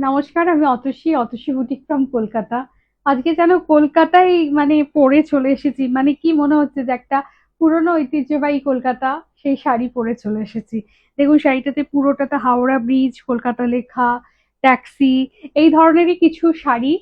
নমস্কার, আমি Atasi boutique from Kolkata. আজকে যেন কলকাতায় পরে চলে এসেছি। কি মনে হচ্ছে যে একটা পুরনো ঐতিহ্যবাহী কলকাতা, সেই শাড়ি পরে চলে এসেছি। দেখুন শাড়িটাতে পুরোটাতে হাওড়া ব্রিজ, কলকাতা লেখা, ট্যাক্সি, এই ধরনেরই কিছু শাড়ি,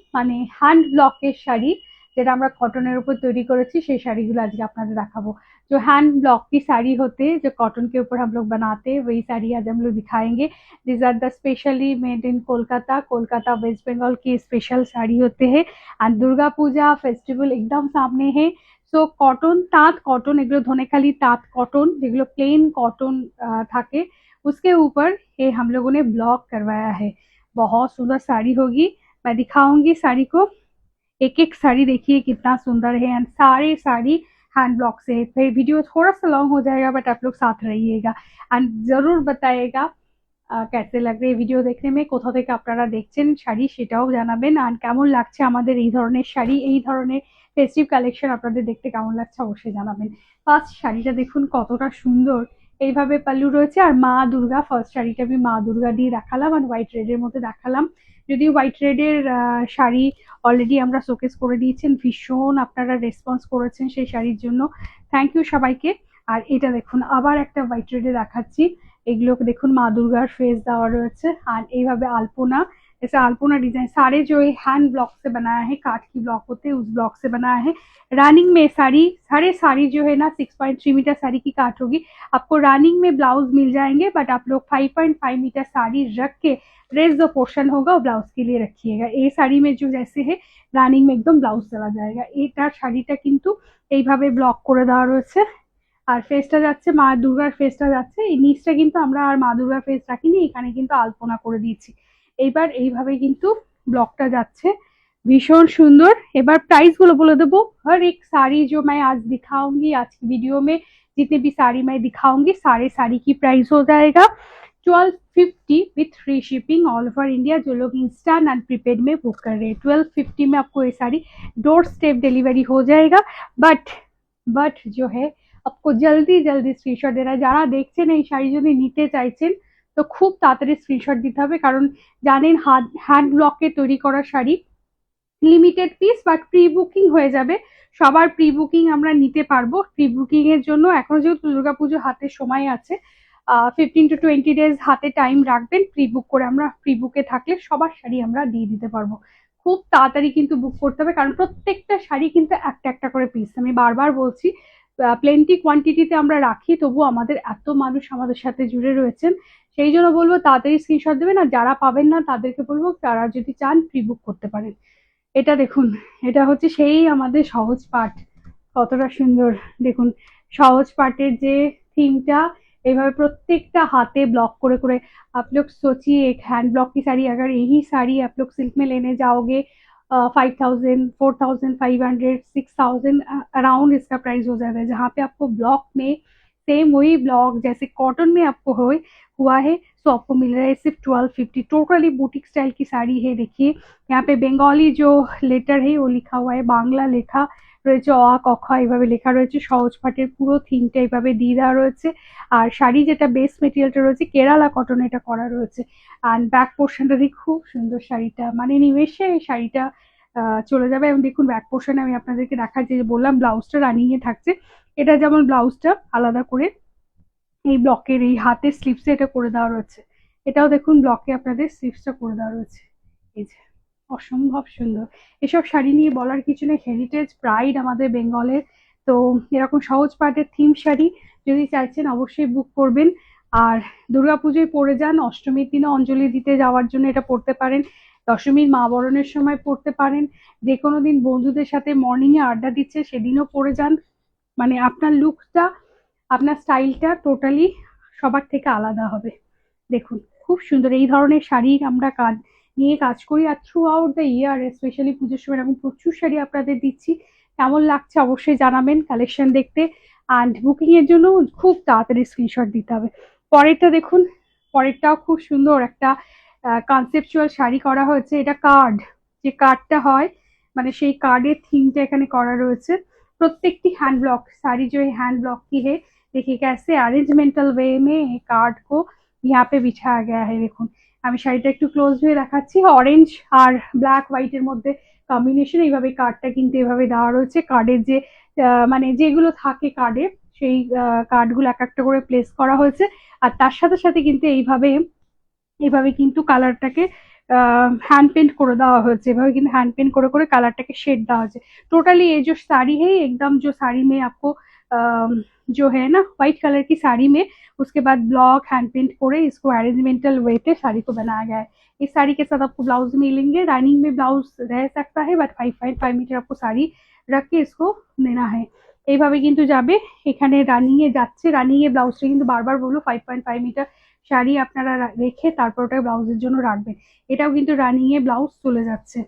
হ্যান্ড ব্লকের শাড়ি, যেটা আমরা কটনের উপর তৈরি করেছি। সেই শাড়িগুলো আজকে আপনাদের দেখাবো। जो हैंड ब्लॉक की साड़ी होते हैं, जो कॉटन के ऊपर हम लोग बनाते हैं, वही साड़ी आज हम लोग दिखाएंगे। This are the specially made in Kolkata. Kolkata West Bengal की स्पेशल साड़ी होते हैं। एंड दुर्गा पूजा फेस्टिवल एकदम सामने है। सो कॉटन, ताँत कॉटन, এগুলো ধনেখালি তাঁত কটন, যেগুলো প্লেন কটন থাকে, उसके ऊपर ये हम लोगों ने ब्लॉक करवाया है। बहुत सुंदर साड़ी होगी। मैं दिखाऊंगी साड़ी को। एक एक साड़ी देखिए कितना सुंदर है, एंड सारे साड़ी हैंड ब्लॉक से है। फिर वीडियो थोड़ा सा लॉन्ग हो जाएगा, बट आप लोग साथ रहिएगा एंड जरूर बताइएगा कैसे लग रहे ভিডিও দেখতে में, কোথা থেকে আপনারা দেখছেন শাড়ি সেটাও জানাবেন। আর কেমন লাগছে আমাদের এই ধরনের শাড়ি, এই ধরনের ফেস্টিভ কালেকশন আপনাদের দেখতে কেমন লাগছে অবশ্যই জানাবেন। ফার্স্ট শাড়িটা দেখুন কতটা সুন্দর। এইভাবে পাল্লু রয়েছে, আর মা দুর্গা, ফার্স্ট শাড়িটা আমি মা দুর্গা দিয়ে দেখালাম আর হোয়াইট রেডের মধ্যে দেখালাম। যদি হোয়াইট রেডের শাড়ি অলরেডি আমরা শোকেস করে দিয়েছেন, ভীষণ আপনারা রেসপন্স করেছেন সেই শাড়ির জন্য, থ্যাংক ইউ সবাইকে। আর এটা দেখুন আবার একটা হোয়াইট রেডে দেখাচ্ছি। এগুলোকে দেখুন মা दुर्गा फेस দেওয়া রয়েছে, আর এইভাবে আলপনা, जैसे अल्पोना डिजाइन सारे जो हैंड ब्लॉक से बनाया है, काठ की ब्लॉक होते हैं उस ब्लॉक से बनाया है। रनिंग में साड़ी, सारे साड़ी जो है ना 6.3 मीटर साड़ी की काट होगी। आपको रनिंग में ब्लाउज मिल जाएंगे, बट आप लोग 5.5 मीटर साड़ी रख के रेस्ट जो पोर्शन होगा वो ब्लाउज के लिए रखिएगा। ये साड़ी में जो जैसे है রানিং में एकदम ব্লাউজ দেওয়া जाएगा। এটার শাড়িটা কিন্তু এইভাবে ব্লক করে দেওয়া রয়েছে, আর ফেসটা যাচ্ছে মা দুর্গার ফেসটা যাচ্ছে। এই নিচটা কিন্তু আমরা আর মা দুর্গার ফেস রাখিনি, এখানে কিন্তু আলপনা করে দিয়েছি। এইবার এইভাবে কিন্তু ব্লকটা যাচ্ছে, ভীষণ সুন্দর। এবার प्राइस গুলো বলে देबो। हर एक साड़ी जो मैं आज दिखाऊंगी, आज की वीडियो में जितने भी साड़ी मैं दिखाऊंगी, सारे साड़ी की प्राइस हो जाएगा 1250 with free shipping all over India. जो लोग इंस्टेंट एंड प्रीपेड में बुक कर रहे हैं, 1250 में आपको ये साड़ी डोर स्टेप डिलीवरी हो जाएगा। बट जो है आपको जल्दी जल्दी स्क्रीनशट देना है। যারা দেখছেন এই শাড়ি যদি নিতে চাইছেন, তো খুব তাড়াতাড়ি স্ক্রিনশট দিতে হবে, কারণ জানেন হ্যান্ড ব্লকে তৈরি করা sari limited piece, but pre booking হয়ে যাবে। সবার প্রি বুকিং আমরা নিতে পারবো। প্রি বুকিং এর জন্য এখনো যেহেতু দুর্গাপুজো হাতে সময় আছে, 15 to 20 days হাতে টাইম রাখবেন। প্রি বুক করে, আমরা প্রি বুকে থাকলে সবার শাড়ি আমরা দিয়ে দিতে পারবো। খুব তাড়াতাড়ি কিন্তু বুক করতে হবে, কারণ প্রত্যেকটা শাড়ি কিন্তু একটা একটা করে পিস, আমি বারবার বলছি। প্লেন্টি কোয়ান্টিটিতে আমরা রাখি, তবু আমাদের এত মানুষ আমাদের সাথে জুড়ে রয়েছেন, সেই জন্য বলবো তাড়াতাড়ি স্ক্রিনশট দেবেন। আর যারা পাবেন না তাদেরকে বলবো তারা যদি চান প্রি বুক করতে পারেন। এটা দেখুন, এটা হচ্ছে সেই আমাদের সহজ পাঠ, কতটা সুন্দর দেখুন। সহজ পাঠের যে থিমটা, এইভাবে প্রত্যেকটা হাতে ब्लॉक করে করে। आप लोग सोचिए एक हैंड ब्लॉक की साड़ी, अगर यही साड़ी आप लोग सिल्क में लेने जाओगे 5000, 4500, 6000 अराउंड इसका प्राइस हो जाएगा। जहाँ पे आपको ब्लॉक में सेम वही ब्लॉक जैसे कॉटन में आपको हुआ है, सो आपको मिल रहा है सिर्फ 1250। टोटली बुटीक स्टाइल की साड़ी है। देखिए यहाँ पे बेंगली जो लेटर है वो लिखा हुआ है, বাংলা লেখা রয়েছে, অ আ ক খ এইভাবে লেখা রয়েছে। সহজ পাঠের পুরো থিমটা এইভাবে দিয়ে দেওয়া রয়েছে। আর শাড়ি যেটা বেস মেটেরিয়ালটা রয়েছে কেরালা কটন এটা করা রয়েছে। আর ব্যাক পোর্শনটা দিয়ে খুব সুন্দর শাড়িটা, নিমেষে এই শাড়িটা চলে যাবে। এবং দেখুন ব্যাক পোর্শনে আমি আপনাদেরকে দেখাচ্ছি, যে বললাম ব্লাউজটা রানিং এ থাকছে। এটা যেমন ব্লাউজটা আলাদা করে এই ব্লকের এই হাতের স্লিপসে এটা করে দেওয়া রয়েছে। এটাও দেখুন ব্লকে আপনাদের স্লিপসটা করে দেওয়া রয়েছে। এই যে অসম্ভব সুন্দর। এসব শাড়ি নিয়ে বলার কিছু নেই, হেরিটেজ প্রাইড আমাদের বেঙ্গলের। তো এরকম সহজ পাটের থিম শাড়ি যদি চাইছেন অবশ্যই বুক করবেন। আর দুর্গাপুজোয় পরে যান, অষ্টমীর দিনে অঞ্জলি দিতে যাওয়ার জন্য এটা পরতে পারেন, দশমীর মা বরণের সময় পরতে পারেন, যে কোনো দিন বন্ধুদের সাথে মর্নিং এ আড্ডা দিচ্ছে সেদিনও পরে যান। আপনার লুকটা, আপনার স্টাইলটা টোটালি সবার থেকে আলাদা হবে। দেখুন খুব সুন্দর এই ধরনের শাড়ি আমরা কাজ নিয়ে কাজ করি, আর throughout the year specially পুজোর সময় এরকম প্রচুর শাড়ি আপনাদের দিচ্ছি। কেমন লাগছে অবশ্যই জানাবেন কালেকশন দেখতে। অ্যান্ড বুকিং এর জন্য খুব তাড়াতাড়ি স্ক্রিনশট দিতে হবে। পরেরটা দেখুন, পরেরটাও খুব সুন্দর একটা কনসেপচুয়াল শাড়ি করা হয়েছে। এটা কার্ড, যে কার্ডটা হয়, সেই कार्ड থিমটা এখানে করা রয়েছে। प्रत्येकटी हैंड ब्लॉक साड़ी जो है हैंड ब्लॉक की है। देखिए कैसे अरेंजमेंटल वे में कार्ड को यहाँ पे बिछाया गया है। দেখুন আমি শাড়িটা একটু ক্লোজ হয়ে দেখাচ্ছি। অরেঞ্জ আর ব্ল্যাক হোয়াইটের মধ্যে কম্বিনেশন, এইভাবে কার্ডটা কিন্তু এভাবে দেওয়া রয়েছে। কার্ডের যে মানে যেগুলো থাকে কার্ডে, সেই কার্ডগুলো এক একটা করে প্লেস করা হয়েছে। আর তার সাথে সাথে কিন্তু এইভাবে এভাবে কিন্তু কালারটাকে हैंड पेंट করে দেওয়া হয়েছে। এভাবে কিন্তু हैंड पेंट করে করে কালারটাকে शेड देওয়া হয়েছে। टोटली ये जो साड़ी है एकदम, जो साड़ी में आपको जो है ना व्हाइट कलर की साड़ी में, उसके बाद ब्लॉक हैंड पेंट करे इसको अरेंजमेंटल वे पे साड़ी को बनाया गया है। इस साड़ी के साथ आपको ब्लाउज मिलेंगे। रानिंग में ब्लाउज रह सकता है, बट 5.5 मीटर आपको साड़ी रख के इसको देना है। এইভাবে কিন্তু যাবে। এখানে রানিং এ যাচ্ছে, রানিং এ ব্লাউজটা কিন্তু বারবার বলবো 5.5 মিটার শাড়ি আপনারা রেখে তারপর ওটা ব্লাউজের জন্য রাখবেন। এটাও কিন্তু রানিং ए ब्लाउज चले जाচ্ছে।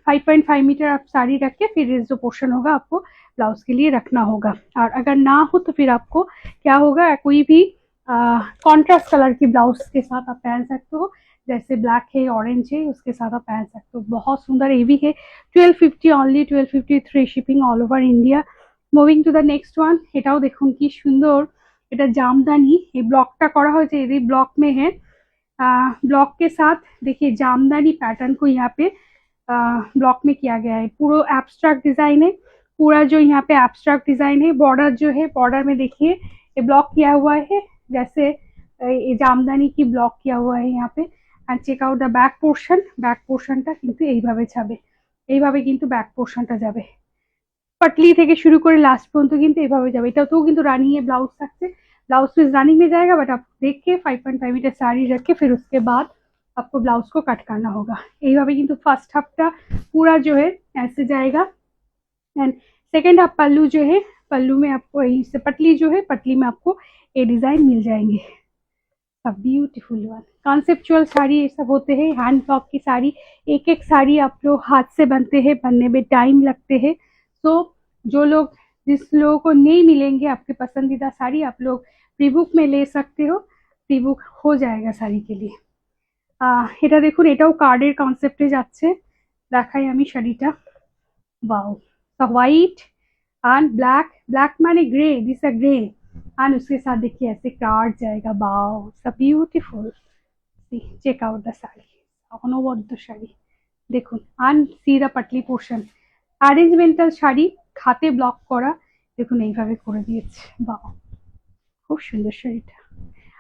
5.5 मीटर आप साड़ी रख के फिर जो पोर्शन होगा आपको ब्लाउज के लिए रखना होगा। और अगर ना हो तो फिर आपको क्या होगा, कोई भी कॉन्ट्रास्ट कलर की ब्लाउज के साथ आप पहन सकते हो। जैसे ब्लैक है, ऑरेंज है, उसके साथ आप पहन सकते हो। बहुत सुंदर ये भी है। 1250 only, 1253 shipping all over India. Moving to the next one. এটাও দেখুন কি সুন্দর। এটা জামদানি, এই ব্লকটা করা হয়েছে, এই ব্লক में है। ब्लॉक के साथ देखिए जामदानी पैटर्न को यहाँ पे ब्लॉक में किया गया है। पूरा एब्स्ट्रैक्ट डिजाइन है। पूरा जो यहाँ पे एब्स्ट्रैक्ट डिजाइन है, बॉर्डर जो है बॉर्डर में देखिए ये ब्लॉक किया हुआ है, जैसे ये जामदानी की ब्लॉक किया हुआ है यहाँ पे। And check out the back portion. Back পোর্শনটা কিন্তু এইভাবে যাবে, এইভাবে কিন্তু ব্যাক পোর্শনটা যাবে। पटली থেকে শুরু করে লাস্ট পর্যন্ত কিন্তু এভাবে যাবে। এটাতেও কিন্তু রানিং এ ब्लाउज থাকছে। ब्लाउज पीस रनिंग में जाएगा, बट आप देख के 5.5 मीटर साड़ी रख के फिर उसके बाद आपको ब्लाउज को कट करना होगा। এইভাবে কিন্তু फर्स्ट हाफটা पूरा जो है ऐसे जाएगा। एंड सेकेंड हाफ पल्लू जो है, पल्लू में आपको इससे पटली जो है, पटली में आपको ये डिजाइन मिल जाएंगे। सब ब्यूटीफुल वन कॉन्सेप्चुअल साड़ी ये सब होते हैं। हैंड ब्लॉक की साड़ी, एक एक साड़ी आप लोग हाथ से बनते हैं, बनने में टाइम लगते हैं। तो जो लोग, जिस लोगों को नहीं मिलेंगे आपके पसंदीदा साड़ी, आप लोग प्री बुक में ले सकते हो। प्री बुक हो जाएगा साड़ी के लिए। এটা দেখুন, এটাও কার্ডের কনসেপ্টে যাচ্ছে। দেখাই আমি শাড়িটা। Wow, the white and black, black माने grey, this a grey. And उसके साथ देखिए ऐसे कार्ड जाएगा। Wow, so beautiful. Check out the sari, অনবদ্য শাড়ি দেখুন। এন্ড সি দা পাটলি পোর্শন, অ্যারেঞ্জমেন্টাল শাড়ি, হাতে ব্লক করা। দেখুন এইভাবে করে দিয়েছে। বাহ, খুব সুন্দর শাড়িটা।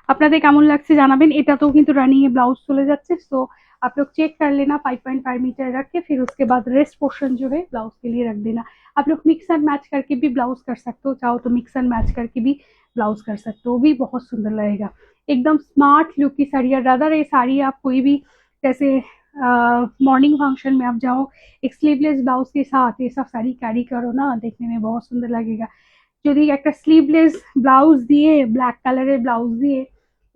আপনাদের কেমন লাগছে জানাবেন। এটাতেও কিন্তু রানিंग ए ब्लाउज चले जाচ্ছে। सो आप लोग चेक कर लेना। 5.5 मीटर रख के फिर उसके बाद रेस्ट पोर्शन जो है ब्लाउज के लिए रख देना। आप लोग मिक्स एंड मैच करके भी ब्लाउज कर सकते हो, चाहो तो मिक्स एंड मैच करके भी ब्लाउज कर सकते हो, वो भी बहुत सुंदर लगेगा। एकदम स्मार्ट लुक की साड़ी। और रादर ये साड़ी आप कोई भी जैसे मॉर्निंग फंक्शन में आप जाओ, एक स्लीवलेस ब्लाउज के साथ ये सब साड़ी कैरी करो ना, देखने में बहुत सुंदर लगेगा। যদি একটা স্লিভলেস ব্লাউজ দিয়ে, ব্ল্যাক কালারের ব্লাউজ দিয়ে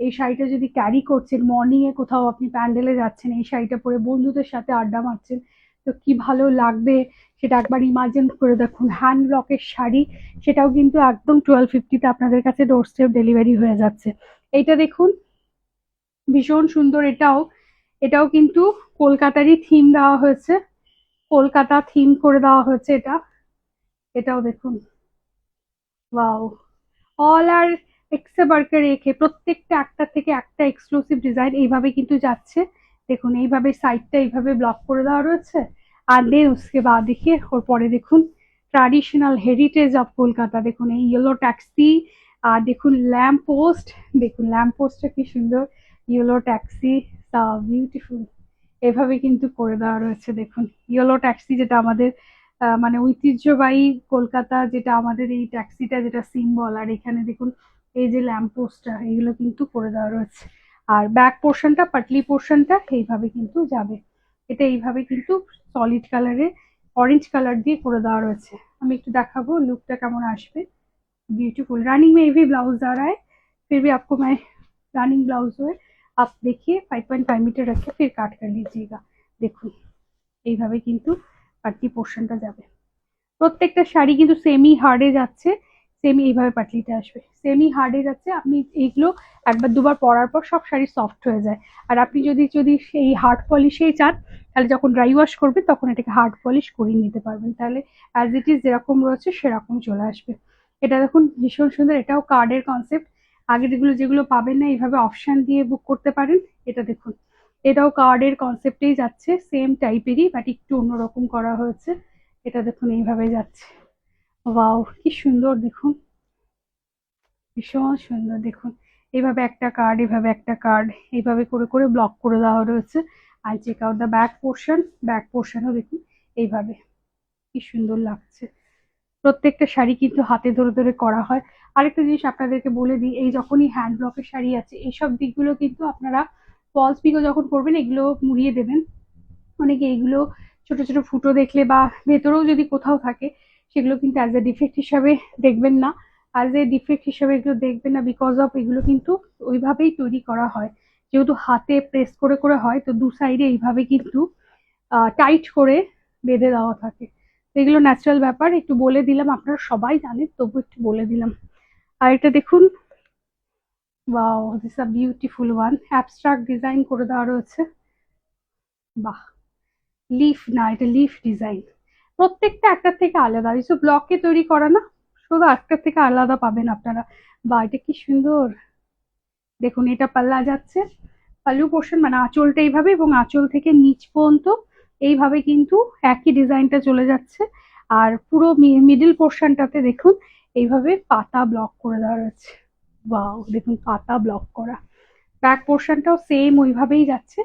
এই শাড়িটা যদি ক্যারি করছেন, মর্নিং এ কোথাও আপনি প্যান্ডেলে যাচ্ছেন, এই শাড়িটা পরে বন্ধুদের সাথে আড্ডা মারছেন, তো কি ভালো লাগবে সেটা একবার ইমাজিন করে দেখুন। হ্যান্ড ব্লকের শাড়ি, সেটাও কিন্তু একদম 1250 আপনাদের কাছে ডোর স্টেপ ডেলিভারি হয়ে যাচ্ছে। এইটা দেখুন, ভীষণ সুন্দর। এটাও এটাও কিন্তু কলকাতারই থিম দেওয়া হয়েছে, কলকাতা থিম করে দেওয়া হয়েছে এটা। এটাও দেখুন, ওয়াও, অল আর এক্সে বার্কার রেখে প্রত্যেকটা একটার থেকে একটা এক্সক্লুসিভ ডিজাইন এইভাবে কিন্তু যাচ্ছে। দেখুন এইভাবে সাইডটা এইভাবে ব্লক করে দেওয়া রয়েছে। আর দেন उसके बाद देखिए ওর পরে দেখুন ট্র্যাডিশনাল হেরিটেজ অফ কলকাতা। দেখুন এই ইয়েলো ট্যাক্সি, আর দেখুন ল্যাম্প পোস্ট, দেখুন ল্যাম্প পোস্টটা কি সুন্দর। ইয়েলো ট্যাক্সি, তা বিউটিফুল। এভাবে কিন্তু করে দেওয়া রয়েছে। দেখুন ইয়েলো ট্যাক্সি, যেটা আমাদের মানে ঐতিহ্যবাহী কলকাতা, যেটা আমাদের এই ট্যাক্সিটা যেটা সিম্বল। আর এখানে দেখুন এই যে ল্যাম্প পোস্টটা, এগুলো কিন্তু করে দেওয়া রয়েছে। আর ব্যাক পোর্শনটা, পাটলি পোর্শনটা এইভাবে কিন্তু যাবে। এটা এইভাবে কিন্তু সলিড কালারে ऑरेंज कलर দিয়ে করে দেওয়া রয়েছে। আমি একটু দেখাবো লুকটা কেমন আসবে। ब्यूटीफुल रनिंग में ये भी ब्लाउज आ रहा है, फिर भी आपको मैं रनिंग ब्लाउज है, आप देखिए 5.5 मीटर रख के फिर काट कर लीजिएगा। দেখুন এইভাবে কিন্তু পাটলি পোর্শনটা যাবে। প্রত্যেকটা শাড়ি কিন্তু সেমি হার্ডে যাচ্ছে, সেমি এইভাবে পাটলিটা আসবে, সেমি হার্ডে যাচ্ছে। আপনি এইগুলো একবার দুবার পরার পর সব শাড়ি সফট হয়ে যায়। আর আপনি যদি যদি সেই হার্ড পলিশেই চান, তাহলে যখন ড্রাই ওয়াশ করবে তখন এটাকে হার্ড পলিশ করিয়ে নিতে পারবেন, তাহলে অ্যাজ ইট ইজ যেরকম রয়েছে সেরকম চলে আসবে। এটা দেখুন ভীষণ সুন্দর, এটাও কার্ডের কনসেপ্ট। আগের যেগুলো পাবেন না এইভাবে অপশন দিয়ে বুক করতে পারেন। এটা দেখুন, এটাও কার্ডের কনসেপ্টেই যাচ্ছে, সেম টাইপেরই বাট একটু অন্যরকম করা হয়েছে। এটা দেখুন এইভাবে যাচ্ছে। ওয়াও, কি সুন্দর দেখুন, ভীষণ সুন্দর দেখুন। এইভাবে একটা কার্ড, এভাবে একটা কার্ড, এইভাবে করে করে ব্লক করে দেওয়া রয়েছে। আর check out the back portion, back পোর্শনও দেখুন এইভাবে, কি সুন্দর লাগছে। প্রত্যেকটা শাড়ি কিন্তু হাতে ধরে ধরে করা হয়। আরেকটা জিনিস আপনাদেরকে বলে দিই, এই যখনই হ্যান্ড ব্লকের শাড়ি আছে এইসব দিকগুলো কিন্তু আপনারা ফলস পিকো যখন করবেন এগুলো মুড়িয়ে দেবেন। অনেকে এইগুলো ছোট ছোট ফুটো দেখলে বা ভেতরেও যদি কোথাও থাকে সেগুলো কিন্তু অ্যাজ এ ডিফেক্ট হিসাবে দেখবেন না, অ্যাজ এ ডিফেক্ট হিসাবে এগুলো দেখবেন না, বিকজ অফ এগুলো কিন্তু ওইভাবেই তৈরি করা হয়, যেহেতু হাতে প্রেস করে করে হয় তো দু সাইডে এইভাবে কিন্তু টাইট করে বেঁধে দেওয়া থাকে। তো এগুলো ন্যাচারাল ব্যাপার, একটু বলে দিলাম, আপনারা সবাই জানেন তবু একটু বলে দিলাম। আর এটা দেখুন, wow this a beautiful one, abstract design করে দেওয়া রয়েছে। বাহ, লিফ না, এটা লিফ ডিজাইন। প্রত্যেকটা একটার থেকে আলাদা, কিছু ব্লকে তৈরি করা না, শুধু একটার থেকে আলাদা পাবেন আপনারা। বা এটা কি সুন্দর দেখুন, এটা পাল্লা যাচ্ছে, পাল্লু পোর্শন মানে আঁচলটা এইভাবে এবং আঁচল থেকে নিচ পর্যন্ত এইভাবে কিন্তু একই ডিজাইনটা চলে যাচ্ছে। আর পুরো মিডল পোর্শনটাতে দেখুন এইভাবে পাতা ব্লক করে দেওয়া রয়েছে। ওয়াও দেখুন, পাতা ব্লক করা। ব্যাক পোর্শনটাও সেম ওইভাবেই যাচ্ছে,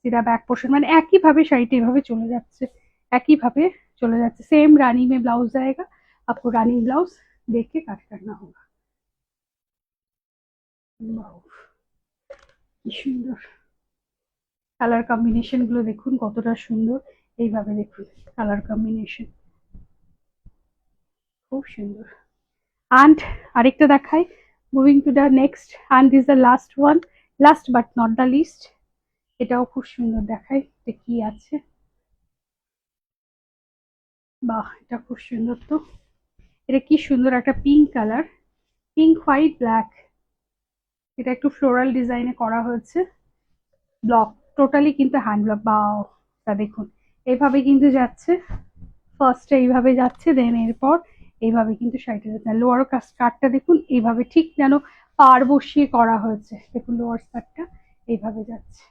যেটা ব্যাক পোর্শন মানে একইভাবে শাড়িটা এইভাবে চলে যাচ্ছে, একইভাবে চলে যাচ্ছে। सेम रानी में ब्लाउज जाएगा, आपको रानी ब्लाउज देख के कट करना होगा। वाओ, কি সুন্দর কালার কম্বিনেশন গুলো দেখুন কতটা সুন্দর। এইভাবে দেখুন কালার কম্বিনেশন খুব সুন্দর। অ্যান্ড আরেকটা দেখাই, moving to the next, and this the last one, last but not the least. এটাও খুব সুন্দর দেখাই, এটা কি আছে, বাহ এটা খুব সুন্দর তো। এটা কি সুন্দর একটা pink colour, pink white black, এটা একটু ফ্লোরাল ডিজাইনে করা হয়েছে। ব্লক টোটালি কিন্তু হ্যান্ড ব্লক। বাও, তা দেখুন এইভাবে কিন্তু যাচ্ছে, ফার্স্টে এইভাবে যাচ্ছে, দেন এরপর এইভাবে কিন্তু শাড়িটা যাচ্ছে। লোয়ার স্কার্টটা দেখুন এইভাবে ঠিক যেন পাড় বসিয়ে করা হয়েছে, দেখুন লোয়ার স্কার্টটা এইভাবে যাচ্ছে।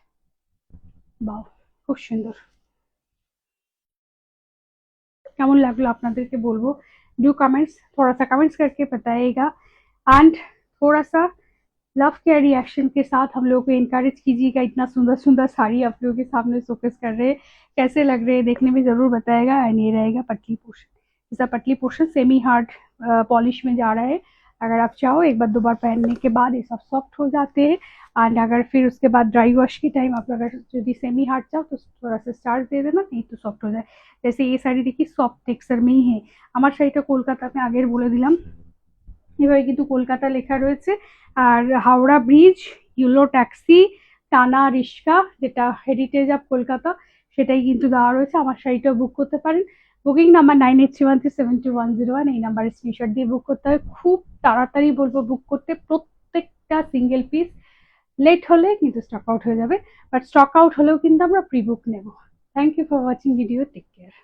বাও, খুব সুন্দর। কেমন লাগলো আপনাদেরকে বলবো, डू कमेंट्स, थोड़ा सा कमेंट्स करके बताइएगा। एंड थोड़ा सा लव के रिएक्शन के साथ हम लोग को इनकरेज कीजिएगा, इतना सुंदर सुंदर साड़ी आप लोगों के सामने शोकेस कर रहे हैं, कैसे लग रहे हैं देखने में जरूर बताएगा। एंड ये रहेगा पतली पोर्शन, जैसा पतली पोर्शन सेमी हार्ड पॉलिश में जा रहा है। अगर आप चाहो एक बार दो बार पहनने के बाद ये सब सॉफ्ट हो जाते हैं। एंड अगर फिर उसके बाद ड्राई वॉश के टाइम आप अगर यदि सेमी हार्ड चाहो तो थोड़ा सा स्टार्च दे देना, नहीं तो सॉफ्ट हो जाए। जैसे ये শাড়ি দেখি সফট টেক্সচার में ही है, আমার শাড়িটা কলকাতা, আমি আগের বলে দিলাম। এভাবে কিন্তু কলকাতা লেখা রয়েছে। আর হাওড়া ব্রিজ, ইউলো ট্যাক্সি, টানা রিক্সা, যেটা হেরিটেজ অফ কলকাতা সেটাই কিন্তু দেওয়া রয়েছে। আমার শাড়িটাও বুক করতে পারেন। বুকিং নাম্বার 9831372101, এই নাম্বারে স্ক্রিনশট দিয়ে বুক করতে হয়। খুব তাড়াতাড়ি বলবো বুক করতে, প্রত্যেকটা সিঙ্গেল পিস লেট হলে কিন্তু স্টক আউট হয়ে যাবে, বাট স্টক আউট হলেও কিন্তু আমরা প্রি বুক নেব। Thank you for watching video, take care.